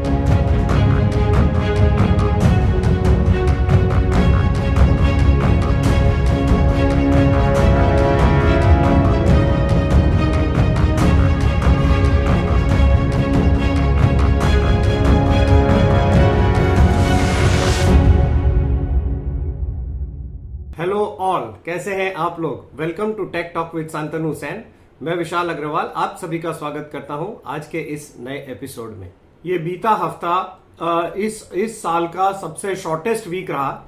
Hello all, कैसे हैं आप लोग। Welcome to tech talk with Shantanu Hussain. मैं विशाल अग्रवाल आप सभी का स्वागत करता हूं आज के इस नए एपिसोड में। ये बीता हफ्ता इस साल का सबसे शॉर्टेस्ट वीक रहा,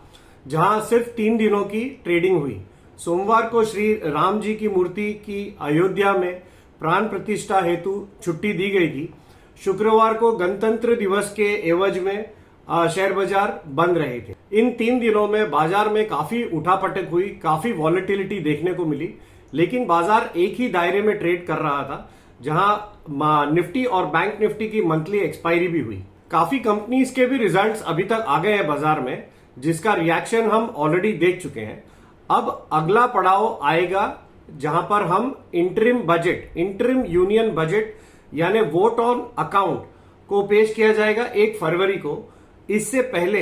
जहां सिर्फ 3 दिनों की ट्रेडिंग हुई। सोमवार को श्री राम जी की मूर्ति की अयोध्या में प्राण प्रतिष्ठा हेतु छुट्टी दी गई थी। शुक्रवार को गणतंत्र दिवस के एवज में शेयर बाजार बंद रहे थे। इन 3 दिनों में बाजार में काफी उठापटक हुई, काफी वॉलेटिलिटी देखने को मिली, लेकिन बाजार एक ही दायरे में ट्रेड कर रहा था, जहां निफ्टी और बैंक निफ्टी की मंथली एक्सपायरी भी हुई। काफी कंपनीज के भी रिजल्ट्स अभी तक आ गए हैं बाजार में, जिसका रिएक्शन हम ऑलरेडी देख चुके हैं। अब अगला पड़ाव आएगा जहां पर हम इंटरिम यूनियन बजट यानी वोट ऑन अकाउंट को पेश किया जाएगा 1 फरवरी को। इससे पहले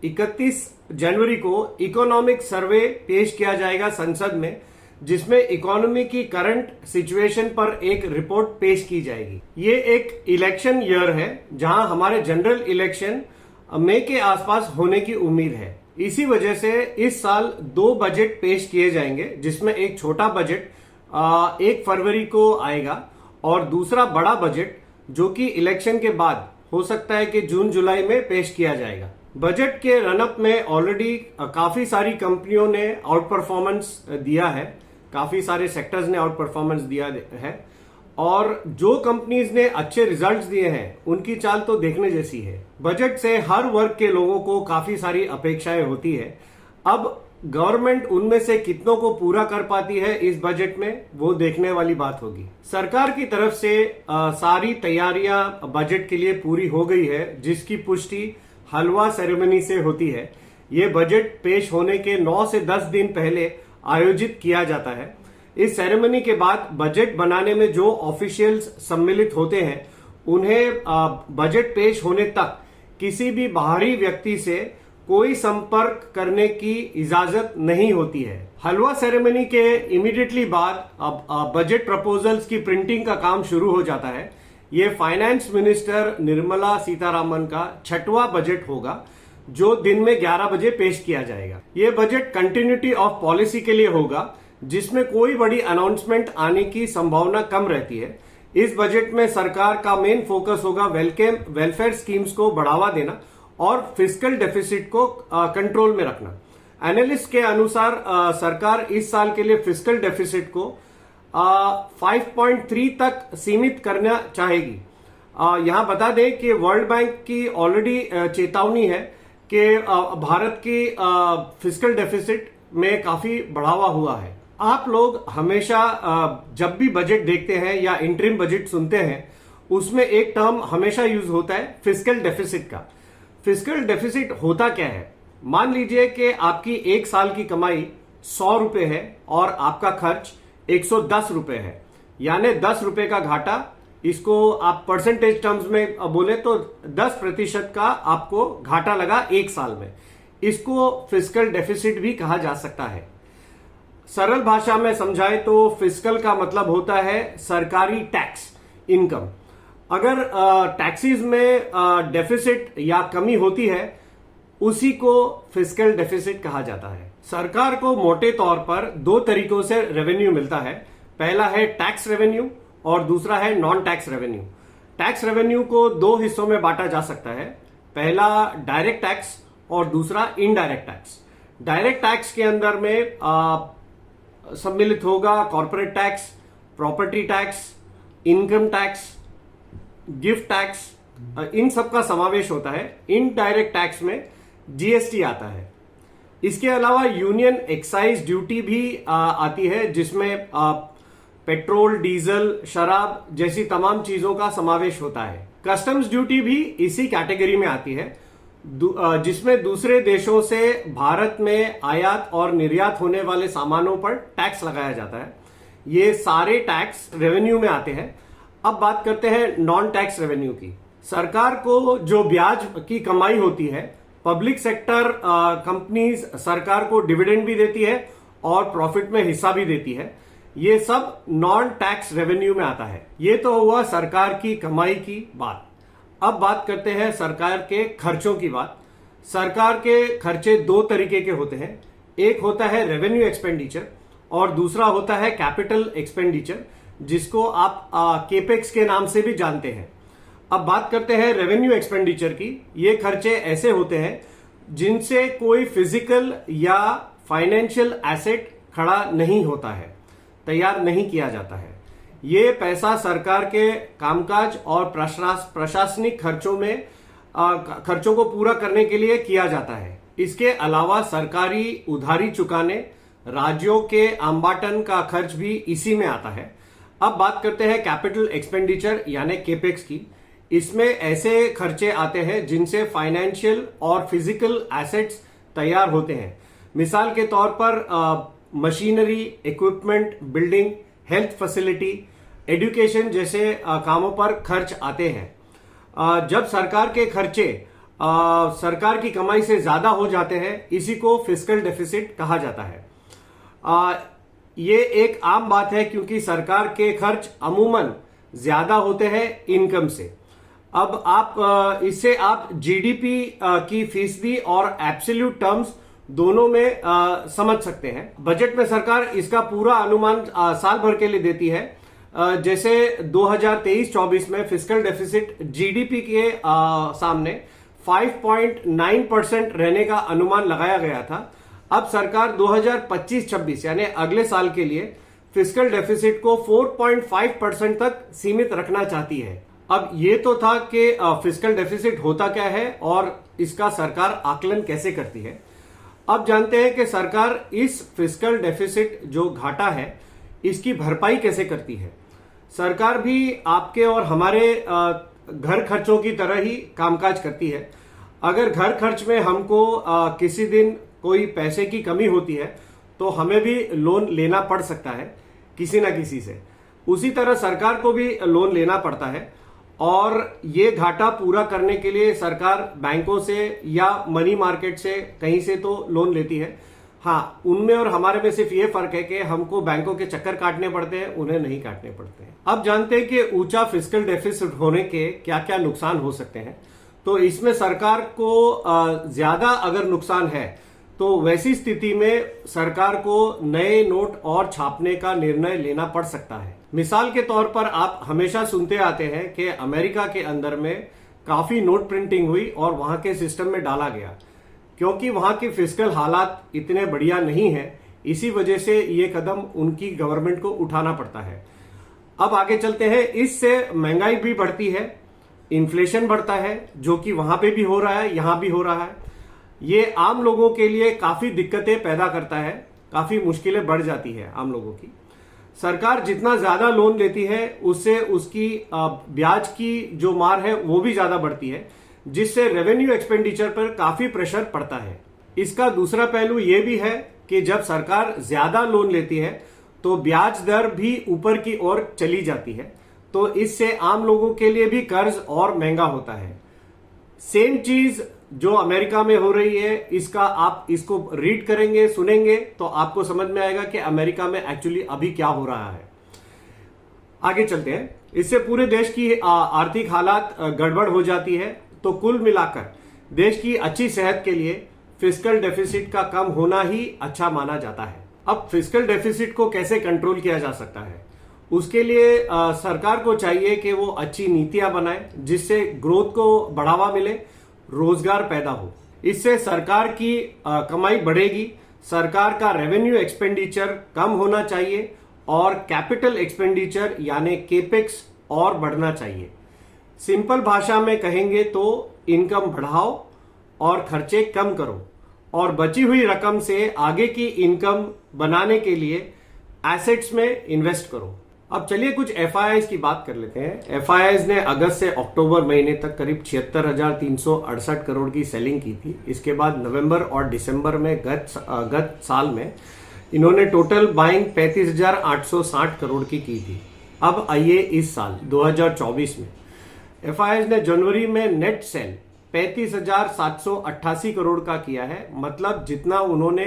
31 जनवरी को इकोनॉमिक सर्वे पेश किया जाएगा संसद में, जिसमें इकोनॉमी की करंट सिचुएशन पर एक रिपोर्ट पेश की जाएगी। ये एक इलेक्शन ईयर है, जहां हमारे जनरल इलेक्शन मई के आसपास होने की उम्मीद है। इसी वजह से इस साल 2 बजट पेश किए जाएंगे, जिसमें एक छोटा बजट 1 फरवरी को आएगा और दूसरा बड़ा बजट जो कि इलेक्शन के बाद हो सकता है कि जून जुलाई में पेश किया जाएगा। बजट के रनअप में ऑलरेडी काफी सारी कंपनियों ने आउट परफॉर्मेंस दिया है, काफी सारे सेक्टर्स ने आउट परफॉर्मेंस दिया है, और जो कंपनीज ने अच्छे रिजल्ट्स दिए हैं उनकी चाल तो देखने जैसी है। बजट से हर वर्ग के लोगों को काफी सारी अपेक्षाएं होती है। अब गवर्नमेंट उनमें से कितनों को पूरा कर पाती है इस बजट में, वो देखने वाली बात होगी। सरकार की तरफ से सारी तैयारियां बजट के लिए पूरी हो गई है, जिसकी पुष्टि हलवा सेरेमनी से होती है। ये बजट पेश होने के 9 से 10 दिन पहले आयोजित किया जाता है। इस सेरेमनी के बाद बजट बनाने में जो ऑफिशियल्स सम्मिलित होते हैं, उन्हें बजट पेश होने तक किसी भी बाहरी व्यक्ति से कोई संपर्क करने की इजाजत नहीं होती है। हलवा सेरेमनी के इमीडिएटली बाद अब बजट प्रपोजल्स की प्रिंटिंग का काम शुरू हो जाता है। ये फाइनेंस मिनिस्टर निर्मला सीतारामन का 6वां बजट होगा, जो दिन में 11 बजे पेश किया जाएगा। ये बजट कंटिन्यूटी ऑफ पॉलिसी के लिए होगा, जिसमें कोई बड़ी अनाउंसमेंट आने की संभावना कम रहती है। इस बजट में सरकार का मेन फोकस होगा वेलफेयर स्कीम्स को बढ़ावा देना और फिस्कल डेफिसिट को कंट्रोल में रखना। एनालिस्ट के अनुसार सरकार इस साल के लिए फिस्कल डेफिसिट को 5.3 तक सीमित करना चाहेगी। यहां बता दें कि वर्ल्ड बैंक की ऑलरेडी चेतावनी है कि भारत की फिस्कल डेफिसिट में काफी बढ़ावा हुआ है। आप लोग हमेशा जब भी बजट देखते हैं या इंटरिम बजट सुनते हैं, उसमें एक टर्म हमेशा यूज होता है फिस्कल डेफिसिट का। फिस्कल डेफिसिट होता क्या है? मान लीजिए कि आपकी 1 साल की कमाई 100 रुपए है और आपका खर्च 110 रुपए है, यानी 10 रुपए का घाटा। इसको आप परसेंटेज टर्म्स में बोले तो 10% का आपको घाटा लगा 1 साल में। इसको फिस्कल डेफिसिट भी कहा जा सकता है। सरल भाषा में समझाएं तो फिस्कल का मतलब होता है सरकारी टैक्स इनकम। अगर टैक्सेस में डेफिसिट या कमी होती है, उसी को फिस्कल डेफिसिट कहा जाता है। सरकार को मोटे तौर पर 2 तरीकों से रेवेन्यू मिलता है। पहला है टैक्स रेवेन्यू और दूसरा है non tax revenue. Tax revenue को 2 हिस्सों में बांटा जा सकता है। पहला डायरेक्ट टैक्स और दूसरा इनडायरेक्ट टैक्स। डायरेक्ट टैक्स के अंदर में सम्मिलित होगा corporate tax, property tax, income tax, gift tax, इन सब का समावेश होता है। इनडायरेक्ट टैक्स में जीएसटी आता है। इसके अलावा यूनियन एक्साइज ड्यूटी भी आती है, जिसमें पेट्रोल, डीजल, शराब जैसी तमाम चीजों का समावेश होता है। कस्टम्स ड्यूटी भी इसी कैटेगरी में आती है, जिसमें दूसरे देशों से भारत में आयात और निर्यात होने वाले सामानों पर टैक्स लगाया जाता है। ये सारे टैक्स रेवेन्यू में आते हैं। अब बात करते हैं नॉन टैक्स रेवेन्यू की। सरकार को जो ब्याज की कमाई होती है, पब्लिक सेक्टर कंपनीज सरकार को डिविडेंड भी देती है और प्रॉफिट में हिस्सा भी देती है। ये सब नॉन टैक्स रेवेन्यू में आता है। ये तो हुआ सरकार की कमाई की बात। अब बात करते हैं सरकार के खर्चों की बात। सरकार के खर्चे दो तरीके के होते हैं। एक होता है रेवेन्यू एक्सपेंडिचर और दूसरा होता है कैपिटल एक्सपेंडिचर, जिसको आप केपेक्स के नाम से भी जानते हैं। अब बात करते हैं रेवेन्यू एक्सपेंडिचर की। ये खर्चे ऐसे होते हैं जिनसे कोई फिजिकल या फाइनेंशियल एसेट खड़ा नहीं होता है, तैयार नहीं किया जाता है। ये पैसा सरकार के कामकाज और प्रशासनिक खर्चों को पूरा करने के लिए किया जाता है। इसके अलावा सरकारी उधारी चुकाने, राज्यों के आवंटन का खर्च भी इसी में आता है। अब बात करते हैं कैपिटल एक्सपेंडिचर यानी केपेक्स की। इसमें ऐसे खर्चे आते हैं जिनसे फाइनेंशियल और फिजिकल एसेट्स तैयार होते हैं। मिसाल के तौर पर machinery, equipment, building, health facility, education जैसे कामों पर खर्च आते हैं। जब सरकार के खर्चे सरकार की कमाई से ज्यादा हो जाते हैं, इसी को फिस्कल डेफिसिट कहा जाता है। ये एक आम बात है क्योंकि सरकार के खर्च अमूमन ज्यादा होते हैं इनकम से। अब इससे आप जीडीपी की फीसदी और एब्सोल्यूट टर्म्स दोनों में समझ सकते हैं। बजट में सरकार इसका पूरा अनुमान साल भर के लिए देती है। जैसे 2023-24 में फिस्कल डेफिसिट जीडीपी के सामने 5.9% रहने का अनुमान लगाया गया था। अब सरकार 2025-26 यानी अगले साल के लिए फिस्कल डेफिसिट को 4.5% तक सीमित रखना चाहती है। अब ये तो था कि फिस्कल डेफिसिट होता क्या है और इसका सरकार आकलन कैसे करती है। अब जानते हैं कि सरकार इस फिस्कल डेफिसिट जो घाटा है, इसकी भरपाई कैसे करती है। सरकार भी आपके और हमारे घर खर्चों की तरह ही कामकाज करती है। अगर घर खर्च में हमको किसी दिन कोई पैसे की कमी होती है तो हमें भी लोन लेना पड़ सकता है किसी ना किसी से। उसी तरह सरकार को भी लोन लेना पड़ता है और ये घाटा पूरा करने के लिए सरकार बैंकों से या मनी मार्केट से कहीं से तो लोन लेती है। हाँ, उनमें और हमारे में सिर्फ ये फर्क है कि हमको बैंकों के चक्कर काटने पड़ते हैं, उन्हें नहीं काटने पड़ते हैं। अब जानते हैं कि ऊंचा फिस्कल डेफिसिट होने के क्या क्या नुकसान हो सकते हैं। तो इसमें सरकार को ज्यादा अगर नुकसान है तो वैसी स्थिति में सरकार को नए नोट और छापने का निर्णय लेना पड़ सकता है। मिसाल के तौर पर आप हमेशा सुनते आते हैं कि अमेरिका के अंदर में काफी नोट प्रिंटिंग हुई और वहां के सिस्टम में डाला गया, क्योंकि वहां के फिस्कल हालात इतने बढ़िया नहीं है। इसी वजह से ये कदम उनकी गवर्नमेंट को उठाना पड़ता है। अब आगे चलते हैं। इससे महंगाई भी बढ़ती है, इन्फ्लेशन बढ़ता है, जो कि वहां पे भी हो रहा है, यहां भी हो रहा है। ये आम लोगों के लिए काफी दिक्कतें पैदा करता है, काफी मुश्किलें बढ़ जाती है आम लोगों की। सरकार जितना ज्यादा लोन लेती है उससे उसकी ब्याज की जो मार है वो भी ज्यादा बढ़ती है, जिससे रेवेन्यू एक्सपेंडिचर पर काफी प्रेशर पड़ता है। इसका दूसरा पहलू यह भी है कि जब सरकार ज्यादा लोन लेती है तो ब्याज दर भी ऊपर की ओर चली जाती है, तो इससे आम लोगों के लिए भी कर्ज और महंगा होता है। सेम चीज जो अमेरिका में हो रही है, इसका आप इसको रीड करेंगे, सुनेंगे तो आपको समझ में आएगा कि अमेरिका में एक्चुअली अभी क्या हो रहा है। आगे चलते हैं। इससे पूरे देश की आर्थिक हालात गड़बड़ हो जाती है। तो कुल मिलाकर देश की अच्छी सेहत के लिए फिस्कल डेफिसिट का कम होना ही अच्छा माना जाता है। अब फिस्कल डेफिसिट को कैसे कंट्रोल किया जा सकता है, उसके लिए सरकार को चाहिए कि वो अच्छी नीतियां बनाए जिससे ग्रोथ को बढ़ावा मिले, रोजगार पैदा हो। इससे सरकार की कमाई बढ़ेगी, सरकार का रेवेन्यू एक्सपेंडिचर कम होना चाहिए और कैपिटल एक्सपेंडिचर यानी केपेक्स और बढ़ना चाहिए। सिंपल भाषा में कहेंगे तो इनकम बढ़ाओ और खर्चे कम करो और बची हुई रकम से आगे की इनकम बनाने के लिए एसेट्स में इन्वेस्ट करो। अब चलिए कुछ एफआईआईज की बात कर लेते हैं। एफआईआईज ने अगस्त से अक्टूबर महीने तक करीब 76,368 करोड़ की सेलिंग की थी। इसके बाद नवंबर और दिसंबर में गत साल में इन्होंने टोटल बाइंग 35,860 करोड़ की थी। अब आइए इस साल 2024 में एफआईआई ने जनवरी में नेट सेल 35,788 करोड़ का किया है। मतलब जितना उन्होंने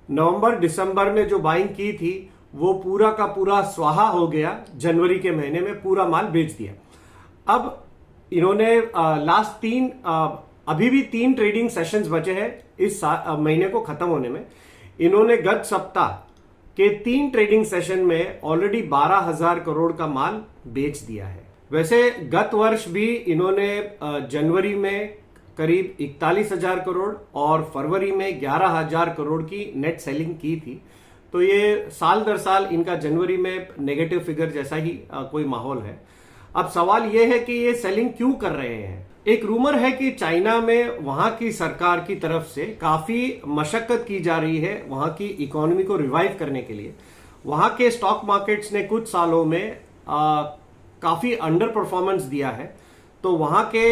नवंबर दिसंबर में जो बाइंग की थी वो पूरा का पूरा स्वाहा हो गया। जनवरी के महीने में पूरा माल बेच दिया। अब इन्होंने लास्ट अभी भी 3 ट्रेडिंग सेशंस बचे हैं इस महीने को खत्म होने में। इन्होंने गत सप्ताह के 3 ट्रेडिंग सेशन में ऑलरेडी 12,000 करोड़ का माल बेच दिया है। वैसे गत वर्ष भी इन्होंने जनवरी में करीब 41,000 करोड़ और फरवरी में 11,000 करोड़ की नेट सेलिंग की थी। तो ये साल दर साल इनका जनवरी में नेगेटिव फिगर जैसा ही कोई माहौल है। अब सवाल यह है कि ये सेलिंग क्यों कर रहे हैं। एक रूमर है कि चाइना में वहां की सरकार की तरफ से काफी मशक्कत की जा रही है वहां की इकोनॉमी को रिवाइव करने के लिए। वहां के स्टॉक मार्केट्स ने कुछ सालों में काफी अंडर परफॉर्मेंस दिया है, तो वहां के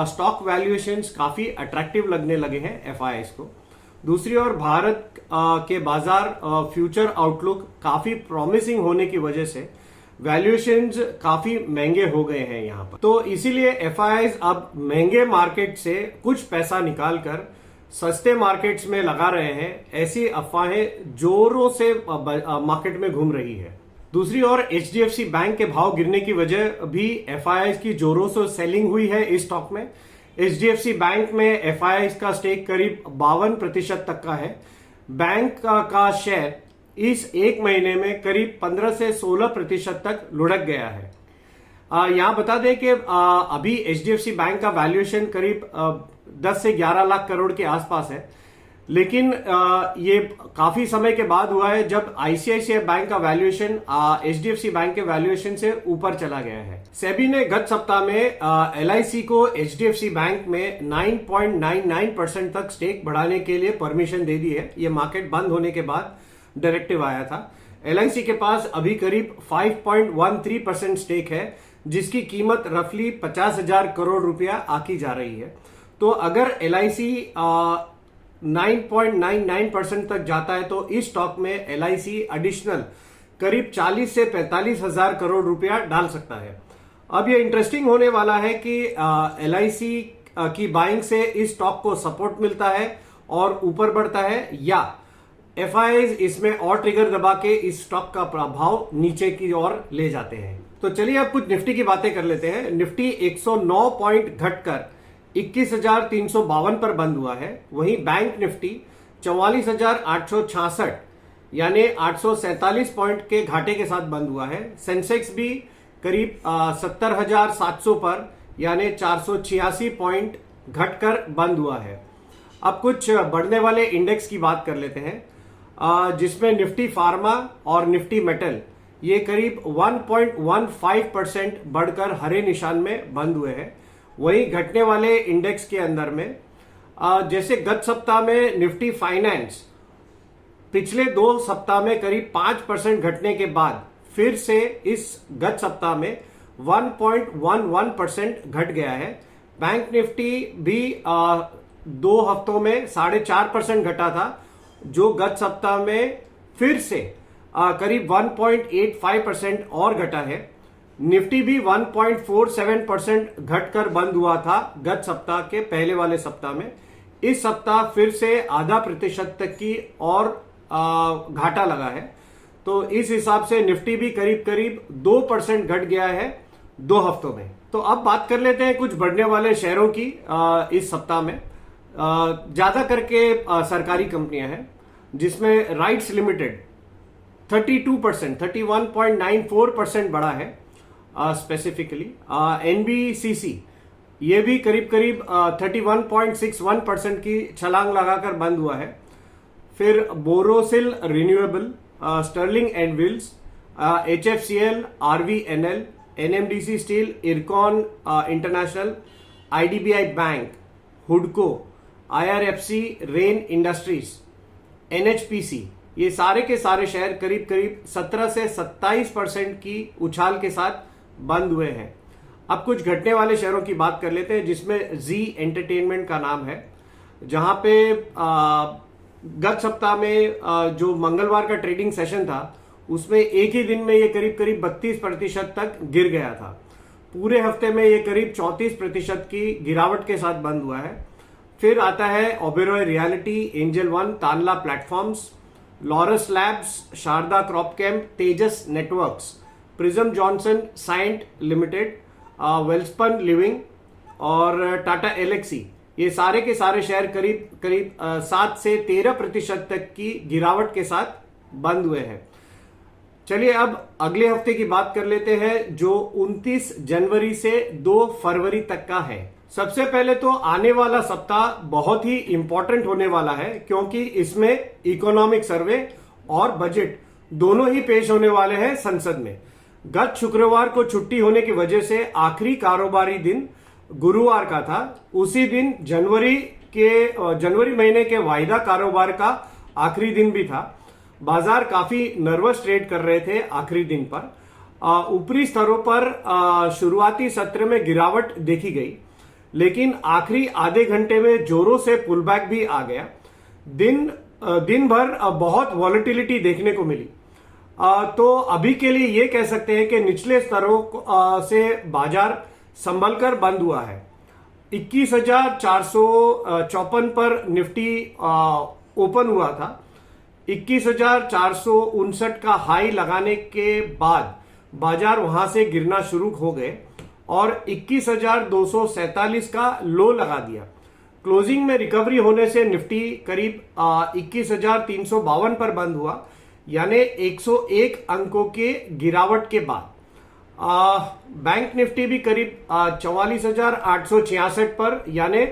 स्टॉक वैल्यूएशंस काफी अट्रैक्टिव लगने लगे हैं एफआईआई को। दूसरी ओर भारत के बाजार फ्यूचर आउटलुक काफी प्रॉमिसिंग होने की वजह से वैल्यूएशंस काफी महंगे हो गए हैं यहां पर। तो इसीलिए एफआईआई अब महंगे मार्केट से कुछ पैसा निकालकर सस्ते मार्केट्स में लगा रहे हैं। ऐसी अफवाहें जोरों से मार्केट में घूम रही है। दूसरी ओर एचडीएफसी बैंक के भाव गिरने की वजह भी एफआईआई की जोरों से सेलिंग हुई है इस स्टॉक में। एचडीएफसी बैंक में एफआईआई का स्टेक करीब 52% तक का है। बैंक का शेयर इस एक महीने में करीब 15 से 16% तक लुढ़क गया है। यहां बता दें कि अभी एचडीएफसी बैंक का वैल्यूएशन करीब 10 से 11 लाख करोड़ के आसपास है, लेकिन ये काफी समय के बाद हुआ है जब आईसीआईसीआई बैंक का वैल्यूएशन एचडीएफसी बैंक के वैल्यूएशन से ऊपर चला गया है। सेबी ने गत सप्ताह में एलआईसी को एचडीएफसी बैंक में 9.99% तक स्टेक बढ़ाने के लिए परमिशन दे दी है। ये मार्केट बंद होने के बाद डायरेक्टिव आया था। एलआईसी के पास अभी करीब 5.13% स्टेक है, जिसकी कीमत रफली 50,000 करोड़ रुपया आकी जा रही है। तो अगर एलआईसी 9.99% तक जाता है तो इस स्टॉक में एलआईसी एडिशनल करीब 40 से 45,000 करोड़ रुपया डाल सकता है। अब ये इंटरेस्टिंग होने वाला है कि एलआईसी की बाइंग से इस स्टॉक को सपोर्ट मिलता है और ऊपर बढ़ता है, या एफआईआई इसमें और ट्रिगर दबा के इस स्टॉक का प्रभाव नीचे की ओर ले जाते हैं। तो चलिए अब कुछ निफ्टी की बातें कर लेते हैं। निफ्टी 109 पॉइंट घटकर 21,352 पर बंद हुआ है। वहीं बैंक निफ्टी 44,866 यानी 847 पॉइंट के घाटे के साथ बंद हुआ है। सेंसेक्स भी करीब 70,700 पर यानी 486 पॉइंट घटकर बंद हुआ है। अब कुछ बढ़ने वाले इंडेक्स की बात कर लेते हैं, जिसमें निफ्टी फार्मा और निफ्टी मेटल ये करीब 1.15% बढ़कर हरे निशान में बंद हुए हैं। वहीं घटने वाले इंडेक्स के अंदर में जैसे गत सप्ताह में निफ्टी फाइनेंस पिछले 2 सप्ताह में करीब 5% घटने के बाद फिर से इस गत सप्ताह में 1.11% घट गया है। बैंक निफ्टी भी 2 हफ्तों में 4.5% घटा था, जो गत सप्ताह में फिर से करीब 1.85% और घटा है। निफ्टी भी 1.47% घटकर बंद हुआ था गत सप्ताह के पहले वाले सप्ताह में। इस सप्ताह फिर से 0.5% तक की और घाटा लगा है। तो इस हिसाब से निफ्टी भी करीब करीब 2% घट गया है 2 हफ्तों में। तो अब बात कर लेते हैं कुछ बढ़ने वाले शेयरों की इस सप्ताह में। ज्यादा करके सरकारी कंपनियां हैं, जिसमें राइट्स लिमिटेड 32%, 31.94% बढ़ा है स्पेसिफिकली। एनबीसीसी ये भी करीब करीब 31.61% की छलांग लगाकर बंद हुआ है। फिर Borosil renewable, sterling and wills, HFCL, RVNL, NMDC steel, Ircon international, IDBI bank, हुडको, आईआरएफसी, रेन इंडस्ट्रीज, एनएचपीसी, ये सारे के सारे शेयर करीब करीब 17 से 27% की उछाल के साथ बंद हुए हैं। अब कुछ घटने वाले शेयरों की बात कर लेते हैं, जिसमें जी एंटरटेनमेंट का नाम है, जहां पे गत सप्ताह में जो मंगलवार का ट्रेडिंग सेशन था उसमें एक ही दिन में ये करीब करीब 32% तक गिर गया था। पूरे हफ्ते में ये करीब 34% की गिरावट के साथ बंद हुआ है। फिर आता है Oberoi realty, angel one, Tanla platforms, Laurus labs, Sharda Cropchem, Tejas networks, prism Johnson साइंट लिमिटेड, वेल्सपन लिविंग और टाटा एलेक्सी, ये सारे के सारे शेयर करीब करीब 7 से 13% तक की गिरावट के साथ बंद हुए हैं। चलिए अब अगले हफ्ते की बात कर लेते हैं जो 29 जनवरी से 2 फरवरी तक का है। सबसे पहले तो आने वाला सप्ताह बहुत ही इंपॉर्टेंट होने वाला है क्योंकि इसमें इकोनॉमिक सर्वे और बजट दोनों ही पेश होने वाले हैं संसद में। गत शुक्रवार को छुट्टी होने की वजह से आखिरी कारोबारी दिन गुरुवार का था। उसी दिन जनवरी महीने के वायदा कारोबार का आखिरी दिन भी था। बाजार काफी नर्वस ट्रेड कर रहे थे आखिरी दिन पर। ऊपरी स्तरों पर शुरुआती सत्र में गिरावट देखी गई, लेकिन आखिरी आधे घंटे में जोरों से पुलबैक भी आ गया। दिन भर बहुत वॉलेटिलिटी देखने को मिली। तो अभी के लिए ये कह सकते हैं कि निचले स्तरों से बाजार संभलकर बंद हुआ है। 21,454 पर निफ्टी ओपन हुआ था। 21,459 का हाई लगाने के बाद बाजार वहां से गिरना शुरू हो गए और 21,247 का लो लगा दिया। क्लोजिंग में रिकवरी होने से निफ्टी करीब 21,352 पर बंद हुआ, यानी 101 अंकों के गिरावट के बाद। बैंक निफ्टी भी करीब 44,866 पर यानी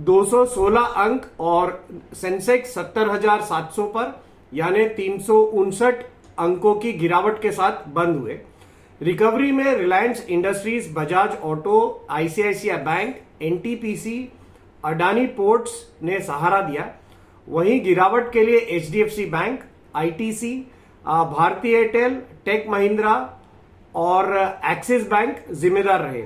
216 अंक और सेंसेक्स 70,700 पर यानी 359 अंकों की गिरावट के साथ बंद हुए। रिकवरी में रिलायंस इंडस्ट्रीज, बजाज ऑटो, आईसीआईसीआई बैंक, एनटीपीसी, अडानी पोर्ट्स ने सहारा दिया। वहीं गिरावट के लिए एचडीएफसी बैंक, आईटीसी, भारती एयरटेल, टेक महिंद्रा और एक्सिस बैंक जिम्मेदार रहे।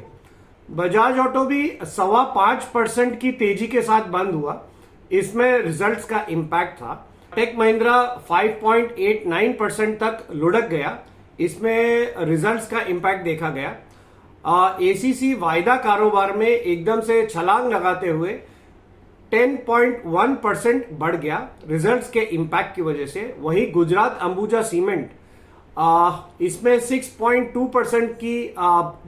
बजाज ऑटो भी 5.25% की तेजी के साथ बंद हुआ। इसमें रिजल्ट्स का इंपैक्ट था। टेक महिंद्रा 5.89% तक लुढ़क गया। इसमें रिजल्ट्स का इंपैक्ट देखा गया। एसीसी वायदा कारोबार में एकदम से छलांग लगाते हुए 10.1% बढ़ गया रिजल्ट्स के इंपैक्ट की वजह से। वहीं गुजरात अंबुजा सीमेंट इसमें 6.2% की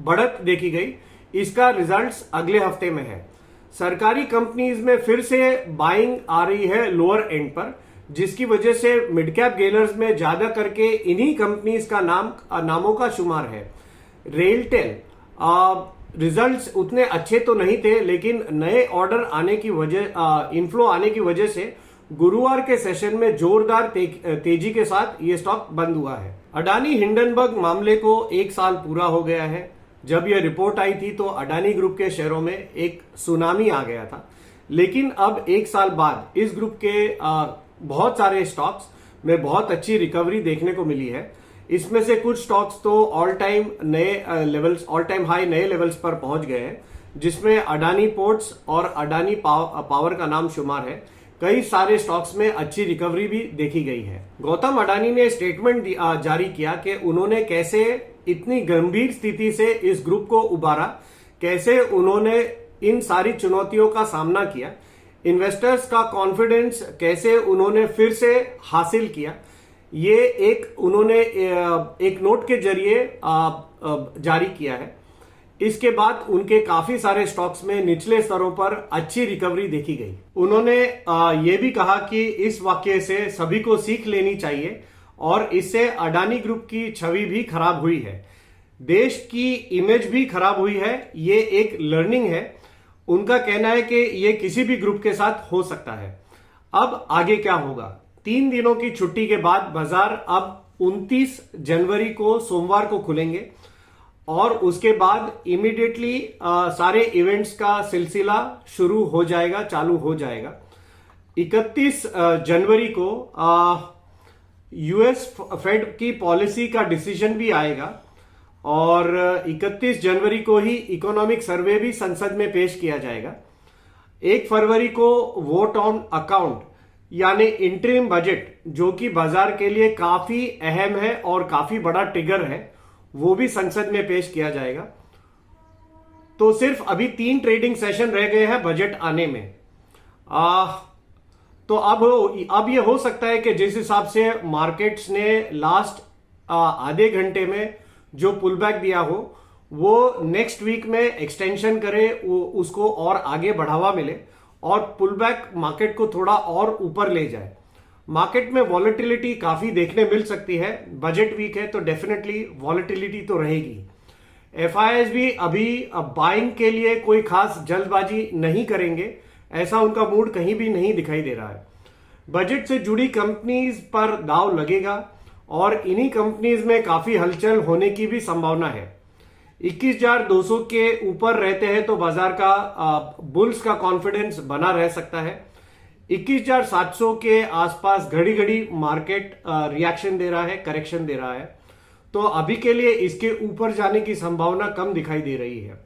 बढ़त देखी गई। इसका रिजल्ट्स अगले हफ्ते में है। सरकारी कंपनीज में फिर से बाइंग आ रही है लोअर एंड पर, जिसकी वजह से मिड कैप गेनर्स में ज्यादा करके इन्हीं कंपनीज का नामों का शुमार है। रेलटेल रिजल्ट्स उतने अच्छे तो नहीं थे, लेकिन नए ऑर्डर आने की वजह इनफ्लो आने की वजह से गुरुवार के सेशन में जोरदार तेजी के साथ ये स्टॉक बंद हुआ है। अडानी हिंडनबर्ग मामले को 1 साल पूरा हो गया है। जब यह रिपोर्ट आई थी तो अडानी ग्रुप के शेयरों में एक सुनामी आ गया था, लेकिन अब 1 साल बाद इस ग्रुप के बहुत सारे स्टॉक्स में बहुत अच्छी रिकवरी देखने को मिली है। इसमें से कुछ स्टॉक्स तो ऑल टाइम हाई नए लेवल्स पर पहुंच गए हैं, जिसमें अडानी पोर्ट्स और अडानी पावर का नाम शुमार है। कई सारे स्टॉक्स में अच्छी रिकवरी भी देखी गई है। गौतम अडानी ने स्टेटमेंट जारी किया कि उन्होंने कैसे इतनी गंभीर स्थिति से इस ग्रुप को उबारा, कैसे उन्होंने इन सारी चुनौतियों का सामना किया, इन्वेस्टर्स का कॉन्फिडेंस कैसे उन्होंने फिर से हासिल किया। ये उन्होंने एक नोट के जरिए जारी किया है। इसके बाद उनके काफी सारे स्टॉक्स में निचले स्तरों पर अच्छी रिकवरी देखी गई। उन्होंने ये भी कहा कि इस वाकये से सभी को सीख लेनी चाहिए और इससे अडानी ग्रुप की छवि भी खराब हुई है, देश की इमेज भी खराब हुई है। ये एक लर्निंग है। उनका कहना है कि ये किसी भी ग्रुप के साथ हो सकता है। अब आगे क्या होगा? 3 दिनों की छुट्टी के बाद बाजार अब 29 जनवरी को सोमवार को खुलेंगे और उसके बाद इमीडिएटली सारे इवेंट्स का सिलसिला शुरू हो जाएगा, चालू हो जाएगा। 31 जनवरी को यूएस फेड की पॉलिसी का डिसीजन भी आएगा और 31 जनवरी को ही इकोनॉमिक सर्वे भी संसद में पेश किया जाएगा। 1 फरवरी को वोट ऑन अकाउंट यानी इंटरिम बजट, जो कि बाजार के लिए काफी अहम है और काफी बड़ा ट्रिगर है, वो भी संसद में पेश किया जाएगा। तो सिर्फ अभी 3 ट्रेडिंग सेशन रह गए हैं बजट आने में। आ, तो अब ये हो सकता है कि जिस हिसाब से मार्केट्स ने लास्ट आधे घंटे में जो पुल बैक दिया हो, वो नेक्स्ट वीक में एक्सटेंशन करे, उसको और आगे बढ़ावा मिले और पुल बैक मार्केट को थोड़ा और ऊपर ले जाए। मार्केट में वॉलेटिलिटी काफी देखने मिल सकती है। बजट वीक है तो डेफिनेटली वॉलेटिलिटी तो रहेगी। एफआईआईज भी अभी बाइंग के लिए कोई खास जल्दबाजी नहीं करेंगे, ऐसा उनका मूड कहीं भी नहीं दिखाई दे रहा है। बजट से जुड़ी कंपनीज पर दाव लगेगा और इन्हीं कंपनीज में काफी हलचल होने की भी संभावना है। 21,200 के ऊपर रहते हैं तो बाजार का बुल्स का कॉन्फिडेंस बना रह सकता है। 21,700 के आसपास घड़ी घड़ी मार्केट रिएक्शन दे रहा है, करेक्शन दे रहा है, तो अभी के लिए इसके ऊपर जाने की संभावना कम दिखाई दे रही है।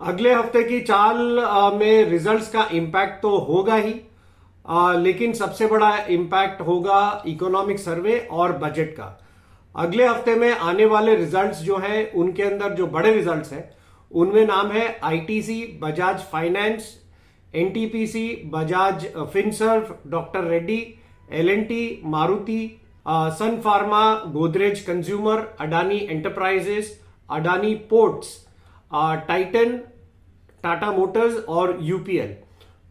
अगले हफ्ते की चाल में रिजल्ट्स का इंपैक्ट तो होगा ही, लेकिन सबसे बड़ा इंपैक्ट होगा इकोनॉमिक सर्वे और बजट का। अगले हफ्ते में आने वाले रिजल्ट्स जो हैं, उनके अंदर जो बड़े रिजल्ट्स हैं उनमें नाम है ITC, Bajaj finance, NTPC, Bajaj finserv, doctor Reddy, LNT, Maruti, sun pharma, Godrej consumer, Adani enterprises, Adani ports, Titan, Tata motors और यूपीएल।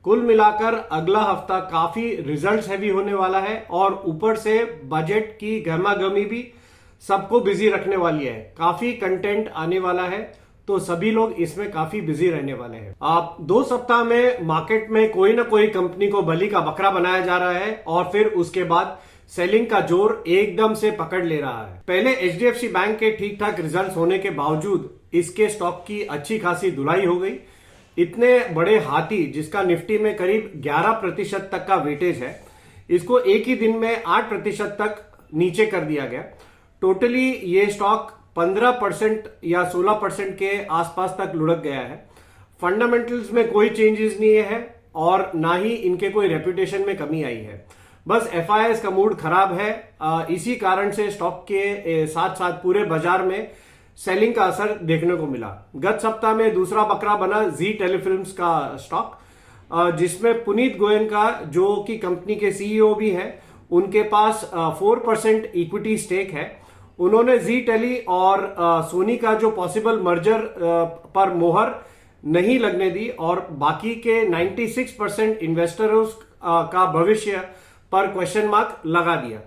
कुल मिलाकर अगला हफ्ता काफी रिजल्ट्स हैवी होने वाला है और ऊपर से बजट की गर्मागर्मी भी सबको बिजी रखने वाली है। काफी कंटेंट आने वाला है, तो सभी लोग इसमें काफी बिजी रहने वाले हैं। आप 2 सप्ताह में मार्केट में कोई ना कोई कंपनी को बलि का बकरा बनाया जा रहा है और फिर उसके बाद सेलिंग का जोर एकदम से पकड़ ले रहा है। पहले एचडीएफसी बैंक के ठीक ठाक रिजल्ट्स होने के बावजूद इसके स्टॉक की अच्छी खासी धुलाई हो गई। इतने बड़े हाथी, जिसका निफ्टी में करीब 11% तक का वेटेज है, इसको एक ही दिन में 8% तक नीचे कर दिया गया। टोटली ये स्टॉक 15% या 16% के आसपास तक लुढ़क गया है। फंडामेंटल्स में कोई चेंजेस नहीं है और ना ही इनके कोई रेपुटेशन में कमी आई है। बस एफआईआईज का मूड खराब है। इसी कारण से स्टॉक के साथ साथ पूरे बाजार में सेलिंग का असर देखने को मिला। गत सप्ताह में दूसरा बकरा बना जी टेलीफिल्म्स का स्टॉक, जिसमें पुनीत गोयनका, जो कि कंपनी के सीईओ भी हैं, उनके पास 4% इक्विटी स्टेक है। उन्होंने जी टेली और सोनी का जो पॉसिबल मर्जर पर मोहर नहीं लगने दी और बाकी के 96% इन्वेस्टरों का भविष्य पर क्वेश्चन मार्क लगा दिया।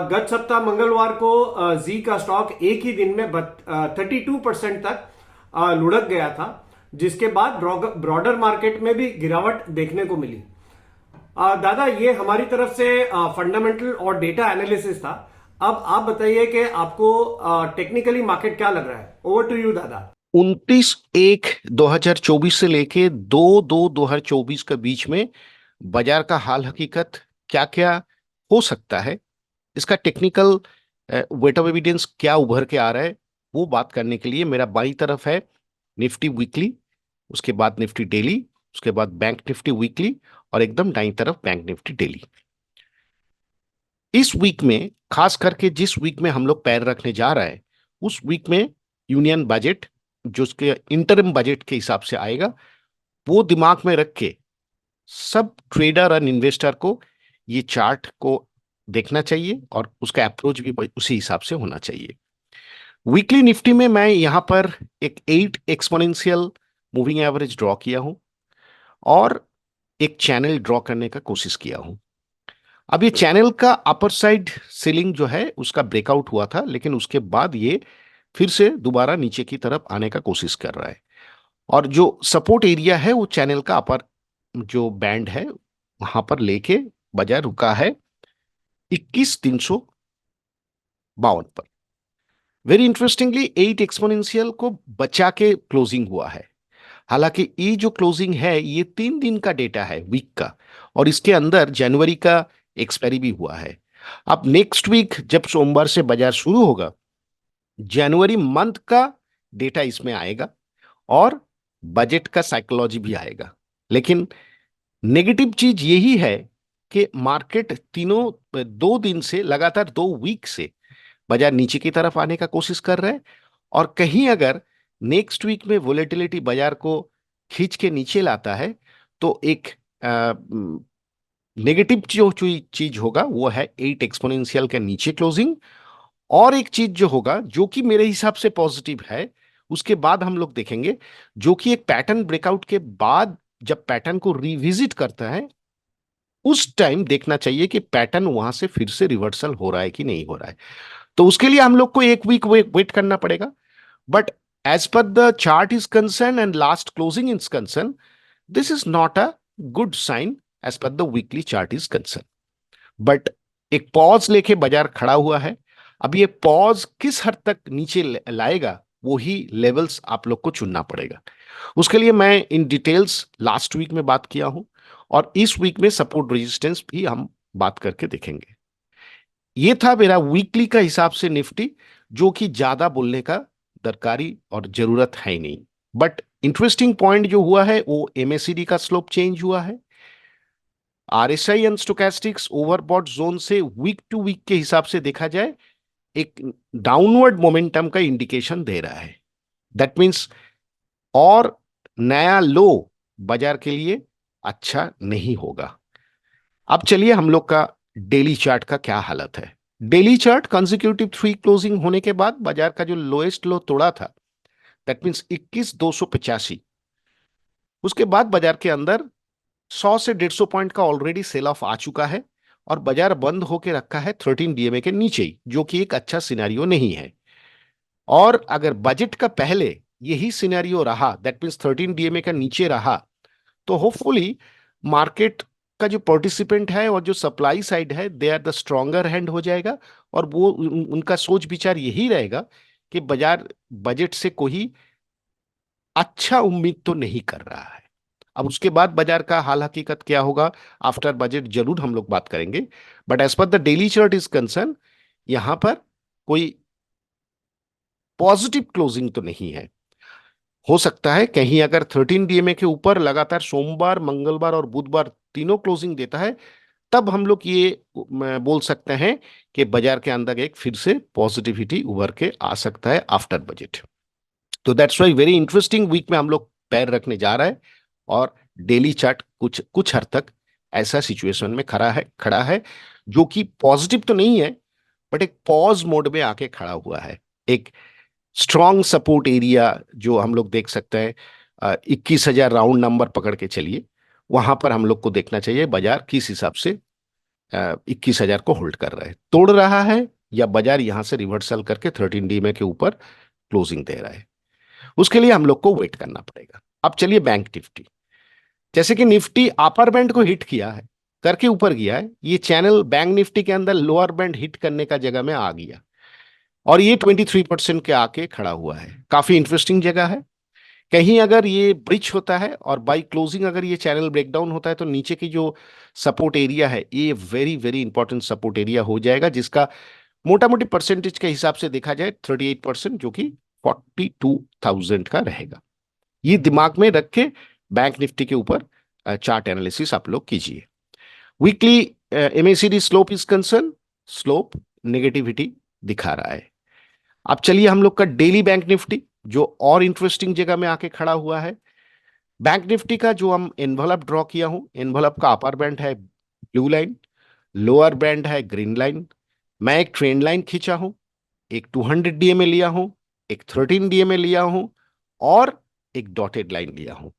गत सप्ताह मंगलवार को जी का स्टॉक एक ही दिन में 32% तक लुढ़क गया था, जिसके बाद ब्रॉडर मार्केट में भी गिरावट देखने को मिली। दादा, ये हमारी तरफ से फंडामेंटल और डेटा एनालिसिस था। अब आप बताइए कि आपको टेक्निकली मार्केट क्या लग रहा है। ओवर टू यू दादा। 29/1/2024 से लेके 2/2/2024 के बीच में बाजार का हाल हकीकत क्या क्या हो सकता है, इसका टेक्निकल वेट ऑफ एविडेंस क्या उभर के आ रहा है, वो बात करने के लिए मेरा बाई तरफ है निफ्टी वीकली, उसके बाद निफ्टी डेली, उसके बाद बैंक निफ्टी वीकली और एकदम दाईं तरफ बैंक निफ्टी डेली। इस वीक में खास करके जिस वीक में हम लोग पैर रखने जा रहा है, उस वीक में यूनियन बजट जो उसके इंटरिम बजट के हिसाब से आएगा, वो दिमाग में रख के सब ट्रेडर और इन्वेस्टर को ये चार्ट को देखना चाहिए और उसका अप्रोच भी उसी हिसाब से होना चाहिए। वीकली निफ्टी में मैं यहां पर एक 8 एक्सपोनेंशियल मूविंग एवरेज ड्रॉ किया हूं और एक चैनल ड्रॉ करने का कोशिश किया हूं। अब ये चैनल का अपर साइड सीलिंग जो है उसका ब्रेकआउट हुआ था, लेकिन उसके बाद ये फिर से दोबारा नीचे की तरफ आने का कोशिश कर रहा है और जो सपोर्ट एरिया है वो चैनल का अपर जो बैंड है वहां पर लेके बाजार रुका है 21,352 पर। वेरी इंटरेस्टिंगली 8 एक्सपोनेंशियल को बचा के क्लोजिंग हुआ है। हालांकि ये जो क्लोजिंग है ये 3 दिन का डेटा है, वीक का, और इसके अंदर जनवरी का एक्सपायरी भी हुआ है। अब नेक्स्ट वीक जब सोमवार से बाजार शुरू होगा, जनवरी मंथ का डेटा इसमें आएगा और बजट का साइकोलॉजी भी आएगा। लेकिन नेगेटिव चीज यही है कि मार्केट 2 दिन से लगातार 2 वीक से बाजार नीचे की तरफ आने का कोशिश कर रहा है और कहीं अगर नेक्स्ट वीक में वोलेटिलिटी बाजार को खींच के नीचे लाता है, तो एक नेगेटिव जो चीज होगा वो है 8 एक्सपोनेंशियल के नीचे क्लोजिंग। और एक चीज जो होगा जो कि मेरे हिसाब से पॉजिटिव है, उसके बाद हम लोग देखेंगे, जो कि एक पैटर्न ब्रेकआउट के बाद जब पैटर्न को रिविजिट करता है, उस टाइम देखना चाहिए कि पैटर्न वहां से फिर से रिवर्सल हो रहा है कि नहीं हो रहा है। तो उसके लिए हम लोग को एक वीक वेट करना पड़ेगा। But as per the chart is concern and last closing is concern, this is not a good sign as per the weekly chart is concern. But एक पॉज लेके बाजार खड़ा हुआ है। अब ये पॉज किस हद तक नीचे लाएगा, वो ही लेवल्स आप लोग को चुनना पड़ेगा। उसके लिए मैं इन डिटेल्स लास्ट वीक में बात किया हूं, और इस वीक में सपोर्ट रेजिस्टेंस भी हम बात करके देखेंगे। ये था मेरा वीकली का हिसाब से निफ्टी, जो कि ज्यादा बोलने का दरकारी और जरूरत है ही नहीं। बट इंटरेस्टिंग पॉइंट जो हुआ है वो एमएसीडी का स्लोप चेंज हुआ है। आरएसआई एंड स्टोकैस्टिक्स ओवरबॉट जोन से वीक टू वीक के हिसाब से देखा जाए एक डाउनवर्ड मोमेंटम का इंडिकेशन दे रहा है। दैट मीन्स और नया लो बाजार के लिए अच्छा नहीं होगा। अब चलिए हम लोग का डेली चार्ट का क्या हालत है। डेली चार्ट कंसेक्यूटिव 3 क्लोजिंग होने के बाद बाजार का जो लोएस्ट लो तोड़ा था, दैट मीन्स 21,285, उसके बाद बाजार के अंदर 100 से 150 पॉइंट का ऑलरेडी सेल ऑफ आ चुका है, और बाजार बंद होकर रखा है 13 डीएमए के नीचे ही, जो कि एक अच्छा सिनेरियो नहीं है। और अगर बजट का पहले यही सिनेरियो रहा, दैट मीन्स 13 डीएमए का नीचे रहा, तो होपफुली मार्केट का जो पार्टिसिपेंट है और जो सप्लाई साइड है, they are the stronger hand हो जाएगा। और वो उनका सोच विचार यही रहेगा कि बाजार बजट से कोई अच्छा उम्मीद तो नहीं कर रहा है। अब उसके बाद बाजार का हाल हकीकत क्या होगा आफ्टर बजट, जरूर हम लोग बात करेंगे। But as per the daily chart is concern, यहां पर कोई पॉजिटिव क्लोजिंग तो नहीं है। हो सकता है कहीं अगर 13 डीएमए के ऊपर लगातार सोमवार, मंगलवार और बुधवार तीनों क्लोजिंग देता है, तब हम लोग ये बोल सकते हैं कि बाजार के अंदर एक फिर से पॉजिटिविटी उभर के आ सकता है आफ्टर बजट। तो that's why very interesting week में हम लोग पैर रखने जा रहा है। और डेली चार्ट कुछ कुछ हद तक ऐसा सिचुएशन में खड़ा है जो कि पॉजिटिव तो नहीं है, बट एक पॉज मोड में आके खड़ा हुआ है। एक स्ट्रॉन्ग सपोर्ट एरिया जो हम लोग देख सकते हैं, 21,000 राउंड नंबर पकड़ के चलिए, वहां पर हम लोग को देखना चाहिए बाजार किस हिसाब से 21,000 को होल्ड कर रहा है, तोड़ रहा है, या बाजार यहां से रिवर्सल करके 13 डीएमए के ऊपर क्लोजिंग दे रहा है। उसके लिए हम लोग को वेट करना पड़ेगा। अब चलिए बैंक निफ्टी। जैसे कि निफ्टी अपर बैंड को हिट किया है, करके ऊपर गया है, ये चैनल बैंक निफ्टी के अंदर लोअर बैंड हिट करने का जगह में आ गया, और ये 23% के आके खड़ा हुआ है। काफी इंटरेस्टिंग जगह है। कहीं अगर ये ब्रिज होता है और बाई क्लोजिंग अगर ये चैनल ब्रेकडाउन होता है, तो नीचे की जो सपोर्ट एरिया है, ये very very important support area हो जाएगा, जिसका मोटा मोटी परसेंटेज के हिसाब से देखा जाए 38%, जो कि 42,000 का रहेगा। ये दिमाग में रख के बैंक निफ्टी के ऊपर चार्ट एनालिसिस आप लोग कीजिए। Weekly MACD slope is concern, slope negativity दिखा रहा है। अब चलिए हम लोग का डेली बैंक निफ्टी, जो और इंटरेस्टिंग जगह में आके खड़ा हुआ है। बैंक निफ्टी का जो हम एनवलप ड्रॉ किया हूं, एनवलप का अपर बैंड है ब्लू लाइन, लोअर बैंड है ग्रीन लाइन। मैं एक ट्रेंड लाइन खींचा हूं, एक 200 डीएमए लिया हूं, एक 13 डीएमए लिया हूं, और एक डॉटेड लाइन लिया हूं।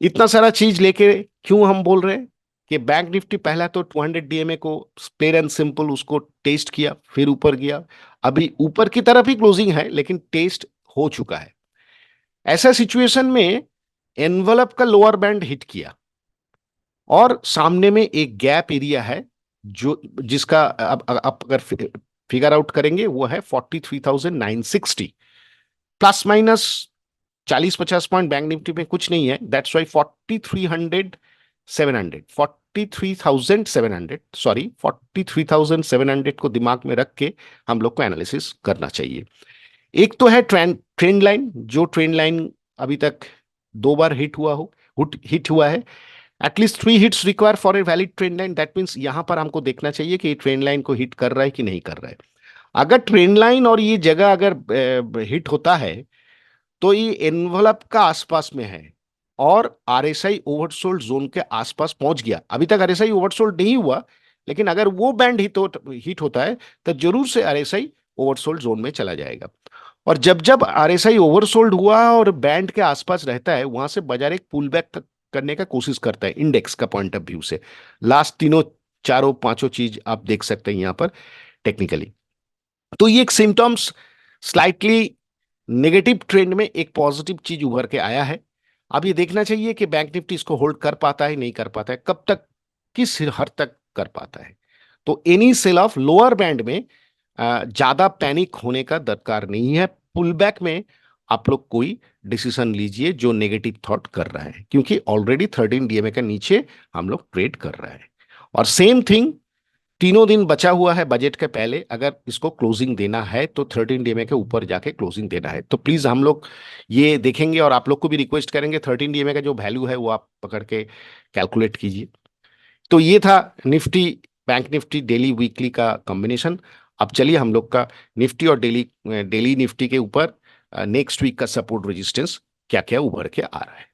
इतना सारा चीज लेके क्यों हम बोल रहे हैं कि बैंक निफ्टी पहला तो 200 डीएमए को प्लेन एंड सिंपल उसको टेस्ट किया, फिर ऊपर गया, अभी ऊपर की तरफ ही क्लोजिंग है लेकिन टेस्ट हो चुका है। ऐसा सिचुएशन में एनवलप का लोअर बैंड हिट किया, और सामने में एक गैप एरिया है जो जिसका अब अगर फिगर आउट करेंगे वो है 43,960, plus minus 40-50 point bank Nifty में कुछ नहीं है। दैट्स वाई 43,700 को दिमाग में रख के हम लोग को एनालिसिस करना चाहिए। एक तो है ट्रेंड लाइन, जो ट्रेंड लाइन अभी तक 2 बार हिट हुआ है। At least 3 hits require for a valid trend line. That means यहां पर हमको देखना चाहिए कि ट्रेंड लाइन को हिट कर रहा है कि नहीं कर रहा है। अगर ट्रेंड लाइन और ये जगह अगर हिट होता है, तो ये एनवलप का आसपास में है और आरएसआई ओवरसोल्ड जोन के आसपास पहुंच गया। अभी तक आरएसआई ओवरसोल्ड नहीं हुआ, लेकिन अगर वो बैंड हिट होता है तो जरूर से आरएसआई ओवरसोल्ड जोन में चला जाएगा। और जब जब आरएसआई ओवरसोल्ड हुआ और बैंड के आसपास रहता है, वहां से बाजार एक पुल बैक करने का कोशिश करता है इंडेक्स का पॉइंट ऑफ व्यू से। लास्ट तीनों चारों पांचों चीज आप देख सकते हैं यहां पर टेक्निकली। तो ये एक सिम्टम्स स्लाइटली नेगेटिव ट्रेंड में एक पॉजिटिव चीज उभर के आया है। अब ये देखना चाहिए कि बैंक निफ्टी इसको होल्ड कर पाता है नहीं कर पाता है, कब तक, किस हद तक कर पाता है। तो any sell of lower band में ज्यादा पैनिक होने का दरकार नहीं है। पुल बैक में आप लोग कोई डिसीजन लीजिए जो नेगेटिव थॉट कर रहा है, क्योंकि ऑलरेडी 13 डीएमए के नीचे हम लोग ट्रेड कर रहे हैं। और सेम थिंग, तीनों दिन बचा हुआ है बजट के पहले, अगर इसको क्लोजिंग देना है तो 13 डीएमए के ऊपर जाके क्लोजिंग देना है। तो प्लीज हम लोग ये देखेंगे और आप लोग को भी रिक्वेस्ट करेंगे 13 डीएमए का जो वैल्यू है वो आप पकड़ के कैलकुलेट कीजिए। तो ये था Nifty, bank Nifty daily weekly का कॉम्बिनेशन। अब चलिए हम लोग का निफ्टी और डेली डेली निफ्टी के ऊपर नेक्स्ट वीक का सपोर्ट रेजिस्टेंस क्या क्या उभर के आ रहा है।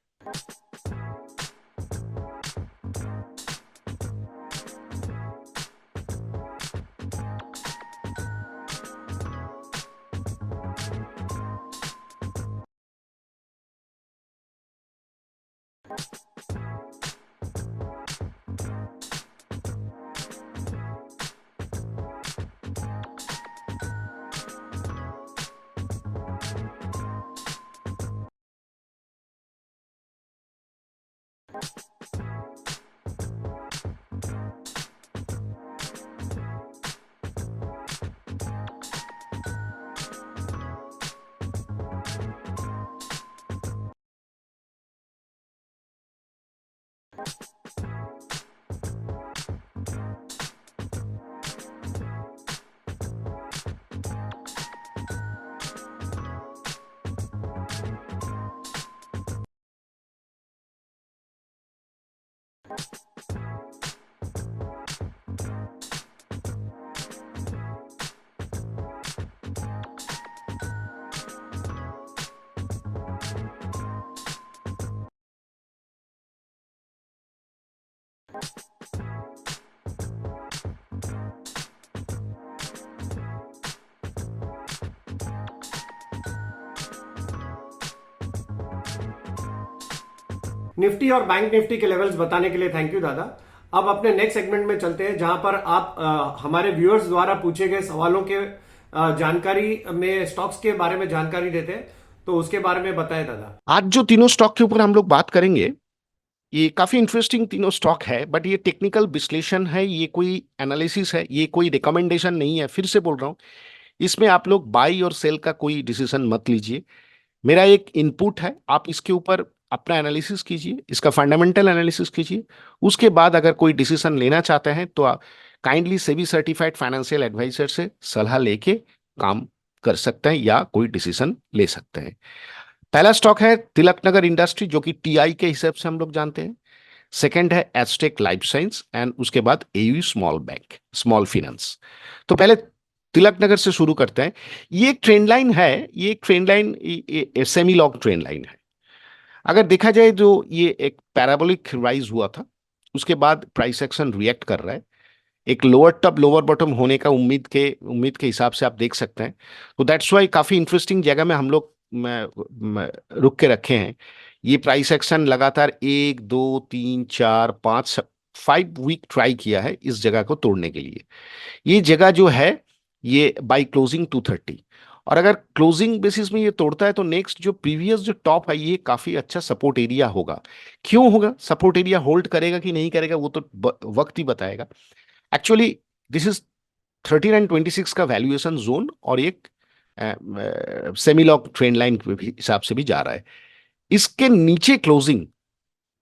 निफ्टी और बैंक निफ्टी के लेवल्स बताने के लिए थैंक यू दादा। अब अपने नेक्स्ट सेगमेंट में चलते हैं, जहां पर आप हमारे व्यूअर्स द्वारा पूछे गए सवालों के जानकारी में स्टॉक्स के बारे में जानकारी देते हैं। तो उसके बारे में बताएं दादा। आज जो तीनों स्टॉक के ऊपर हम लोग बात करेंगे, ये काफी इंटरेस्टिंग तीनों स्टॉक है, बट ये टेक्निकल विश्लेषण है, ये कोई एनालिसिस है, ये कोई रिकमेंडेशन नहीं है। फिर से बोल रहा हूं, इसमें आप लोग बाई और सेल का कोई डिसीजन मत लीजिए। मेरा एक इनपुट है, आप इसके ऊपर अपना एनालिसिस कीजिए, इसका फंडामेंटल एनालिसिस कीजिए। उसके बाद अगर कोई डिसीजन लेना चाहते हैं तो आप kindly SEBI certified financial adviser से सलाह लेके काम कर सकते हैं या कोई डिसीजन ले सकते हैं। पहला स्टॉक है तिलकनगर इंडस्ट्री, जो कि टीआई के हिसाब से हम लोग जानते हैं। सेकंड है एस्टेक लाइफ साइंस एंड उसके बाद AU small bank, small finance. तो पहले तिलकनगर से शुरू करते हैं। ये एक ट्रेंड लाइन है, ये एक trend line semi long trend line है। अगर देखा जाए जो ये एक पैराबोलिक राइज हुआ था, उसके बाद प्राइस एक्शन रिएक्ट कर रहा है। एक लोअर टॉप लोअर बॉटम होने का उम्मीद के हिसाब से आप देख सकते हैं। तो दैट्स वाई काफी इंटरेस्टिंग जगह में हम लोग रुक के रखे हैं। ये प्राइस एक्शन लगातार 1 2 3 4 5 5 वीक ट्राई किया है इस जगह को तोड़ने के लिए। ये जगह जो है ये बाई क्लोजिंग 230, और अगर क्लोजिंग बेसिस में ये तोड़ता है तो नेक्स्ट जो प्रीवियस जो टॉप है ये काफी अच्छा सपोर्ट एरिया होगा। क्यों होगा सपोर्ट एरिया, होल्ड करेगा कि नहीं करेगा वो तो वक्त ही बताएगा। एक्चुअली दिस इज 13 एंड 26 का वैल्यूएशन जोन, और एक सेमी लॉन्ग ट्रेंड लाइन के हिसाब से भी जा रहा है। इसके नीचे क्लोजिंग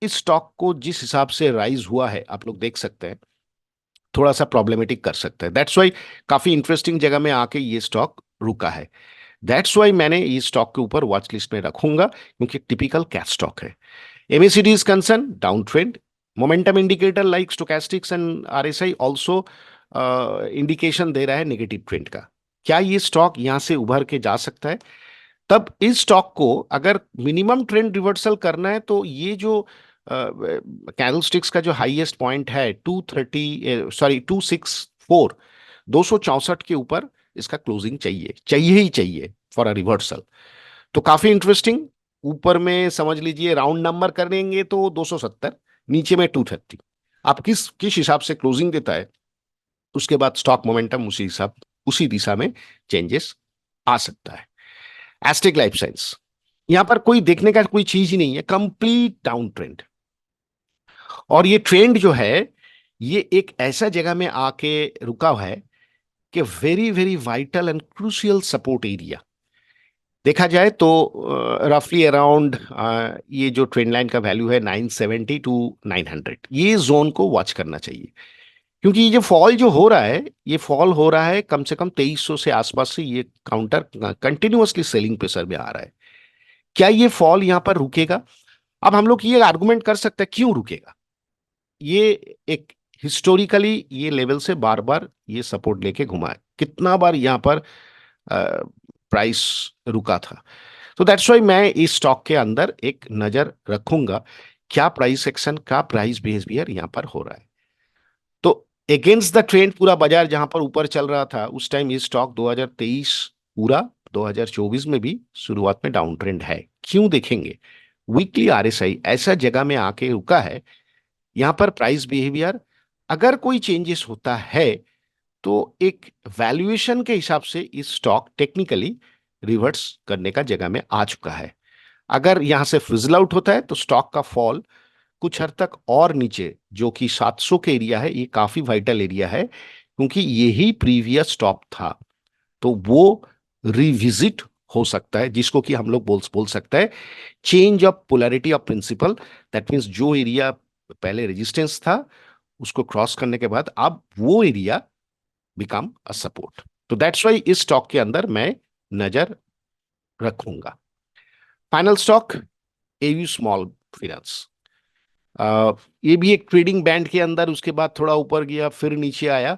इस स्टॉक को जिस हिसाब से राइज हुआ है आप लोग देख सकते हैं, थोड़ा सा प्रॉब्लमेटिक कर सकता है। दैट्स वाई काफी इंटरेस्टिंग जगह में आके ये स्टॉक रुका है। दैट्स वाई मैंने ये स्टॉक के ऊपर वॉच लिस्ट में रखूंगा, क्योंकि टिपिकल कैश स्टॉक है। MACD is concern down trend, momentum indicator like stochastics and RSI also indication दे रहा है नेगेटिव ट्रेंड का। क्या ये स्टॉक यहां से उभर के जा सकता है? तब इस स्टॉक को अगर मिनिमम ट्रेंड रिवर्सल करना है तो ये जो कैंडलस्टिक्स का जो हाईएस्ट पॉइंट है 264 264 के ऊपर इसका क्लोजिंग चाहिए, चाहिए ही चाहिए फॉर अ रिवर्सल। तो काफी इंटरेस्टिंग। ऊपर में समझ लीजिए राउंड नंबर करेंगे तो 270, नीचे में 230। आप किस किस हिसाब से क्लोजिंग देता है उसके बाद स्टॉक मोमेंटम उसी दिशा में चेंजेस आ सकता है। एस्टेक लाइफ साइंस, यहां पर कोई देखने का कोई चीज ही नहीं है, कंप्लीट डाउन ट्रेंड। और ये ट्रेंड जो है ये एक ऐसा जगह में आके रुका है कि very very vital and crucial support area देखा जाए तो रफली अराउंड ये जो ट्रेंड लाइन का वैल्यू है 970 टू 900, ये जोन को वॉच करना चाहिए। क्योंकि ये जो फॉल जो हो रहा है ये फॉल हो रहा है कम से कम 2300 से आसपास से, ये काउंटर कंटिन्यूअसली सेलिंग प्रेशर में आ रहा है। क्या ये फॉल यहां पर रुकेगा? अब हम लोग ये आर्गुमेंट कर सकते हैं क्यों रुकेगा। ये एक हिस्टोरिकली ये लेवल से बार बार ये सपोर्ट लेके घुमा है, कितना बार यहां पर प्राइस रुका था। तो दैट्स वाई मैं इस स्टॉक के अंदर एक नजर रखूंगा क्या प्राइस एक्शन का प्राइस बिहेवियर यहां पर हो रहा है। तो अगेंस्ट द ट्रेंड पूरा बाजार जहां पर ऊपर चल रहा था उस टाइम ये स्टॉक 2023 पूरा 2024 में भी शुरुआत में डाउन ट्रेंड है। क्यों देखेंगे, वीकली आरएसआई ऐसा जगह में आके रुका है, यहां पर प्राइस बिहेवियर अगर कोई चेंजेस होता है तो एक वैल्यूएशन के हिसाब से इस स्टॉक टेक्निकली रिवर्स करने का जगह में आ चुका है। अगर यहां से फिजल आउट होता है तो स्टॉक का फॉल कुछ हद तक और नीचे जो कि 700 के एरिया है, ये काफी वाइटल एरिया है क्योंकि यही प्रीवियस टॉप था। तो वो रिविजिट हो सकता है, जिसको कि हम लोग बोल सकते हैं change of polarity of principle. That means जो एरिया पहले रेजिस्टेंस था उसको क्रॉस करने के बाद अब वो एरिया बिकम अ सपोर्ट। तो दैट्स वाई इस स्टॉक के अंदर मैं नजर रखूंगा। Final stock AU Small Finance. ये भी एक ट्रेडिंग बैंड के अंदर उसके बाद थोड़ा ऊपर गया फिर नीचे आया,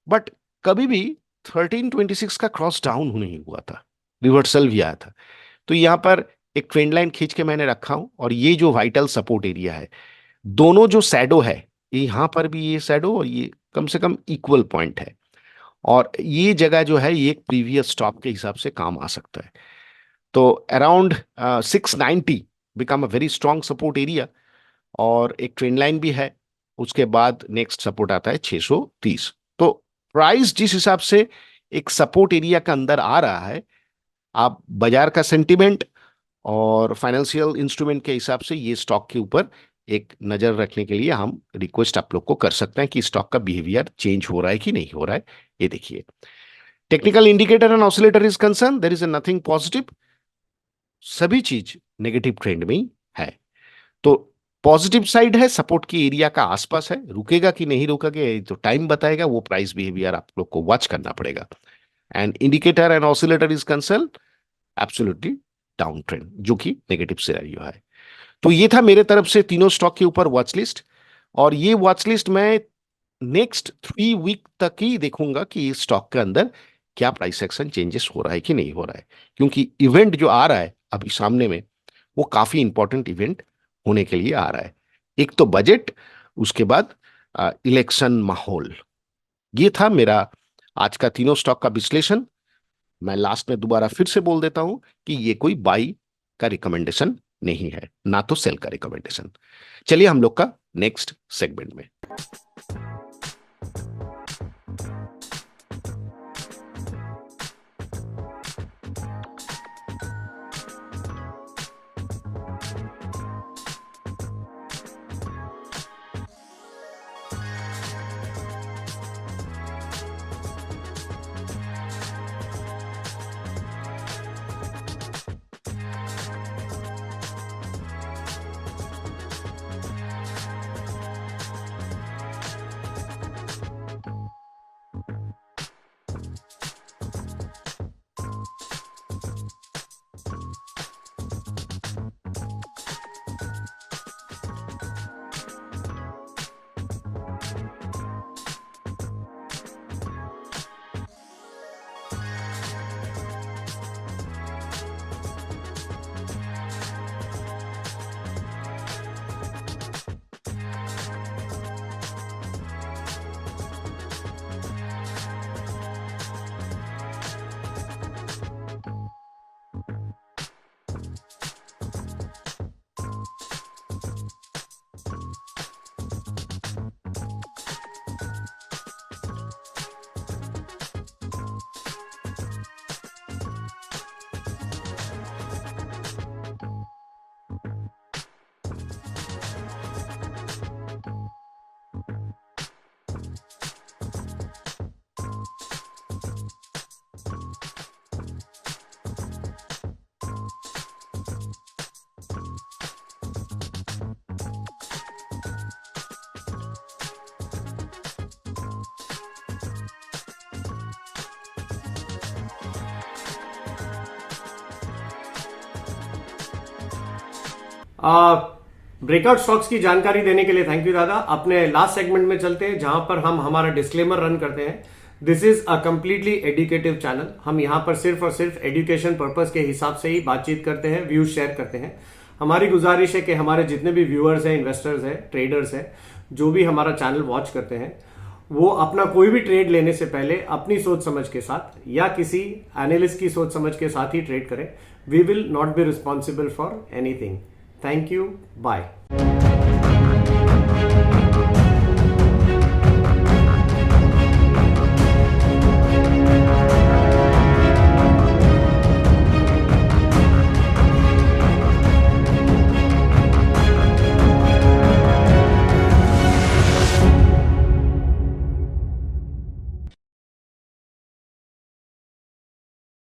बट कभी भी 1326 का क्रॉस डाउन नहीं हुआ था, रिवर्सल भी आया था। तो यहां पर एक ट्रेंड लाइन खींच के मैंने रखा हूं और ये जो वाइटल सपोर्ट एरिया है, दोनों जो सैडो है, यहां पर भी ये सैडो और ये कम से कम इक्वल पॉइंट है, और ये जगह जो है ये एक प्रीवियस स्टॉप के हिसाब से काम आ सकता है। तो around 690 become a very strong support area और एक ट्रेंड लाइन भी है। उसके बाद नेक्स्ट सपोर्ट आता है 630। तो प्राइस जिस हिसाब से एक सपोर्ट एरिया के अंदर आ रहा है, आप बाजार का सेंटिमेंट और फाइनेंशियल इंस्ट्रूमेंट के हिसाब से ये स्टॉक के ऊपर एक नजर रखने के लिए हम रिक्वेस्ट आप लोग को कर सकते हैं कि स्टॉक का बिहेवियर चेंज हो रहा है कि नहीं हो रहा है। ये देखिए, technical indicator and oscillator is concern, there is nothing positive, सभी चीज नेगेटिव ट्रेंड में ही है। तो पॉजिटिव साइड है, सपोर्ट की एरिया का आसपास है, रुकेगा कि नहीं रुकेगा ये तो टाइम बताएगा, वो प्राइस बिहेवियर आप लोग को वॉच करना पड़ेगा। And indicator and oscillator is concern absolutely down trend, जो कि नेगेटिव सिनेरियो है। तो ये था मेरे तरफ से तीनों स्टॉक के ऊपर वॉच लिस्ट, और ये वॉच लिस्ट मैं नेक्स्ट 3 वीक तक ही देखूंगा कि इस स्टॉक के अंदर क्या प्राइस एक्शन चेंजेस हो रहा है कि नहीं हो रहा है, क्योंकि इवेंट जो आ रहा है अभी सामने में वो काफी इंपॉर्टेंट इवेंट होने के लिए आ रहा है। एक तो बजट, उसके बाद इलेक्शन माहौल। ये था मेरा आज का तीनों स्टॉक का विश्लेषण। मैं लास्ट में दोबारा फिर से बोल देता हूं कि ये कोई बाई का रिकमेंडेशन नहीं है, ना तो सेल का रिकमेंडेशन। चलिए हम लोग का नेक्स्ट सेगमेंट में। ब्रेकआउट स्टॉक्स की जानकारी देने के लिए थैंक यू दादा। अपने लास्ट सेगमेंट में चलते हैं जहां पर हम हमारा डिस्क्लेमर रन करते हैं। This is a completely educative channel. हम यहां पर सिर्फ और सिर्फ एजुकेशन पर्पस के हिसाब से ही बातचीत करते हैं, व्यूज शेयर करते हैं। हमारी गुजारिश है कि हमारे जितने भी व्यूअर्स हैं, इन्वेस्टर्स हैं, ट्रेडर्स हैं, जो भी हमारा चैनल वॉच करते हैं, वो अपना कोई भी ट्रेड लेने से पहले अपनी सोच समझ के साथ या किसी एनालिस्ट की सोच समझ के साथ ही ट्रेड करें। We will not be responsible for anything. Thank you, bye.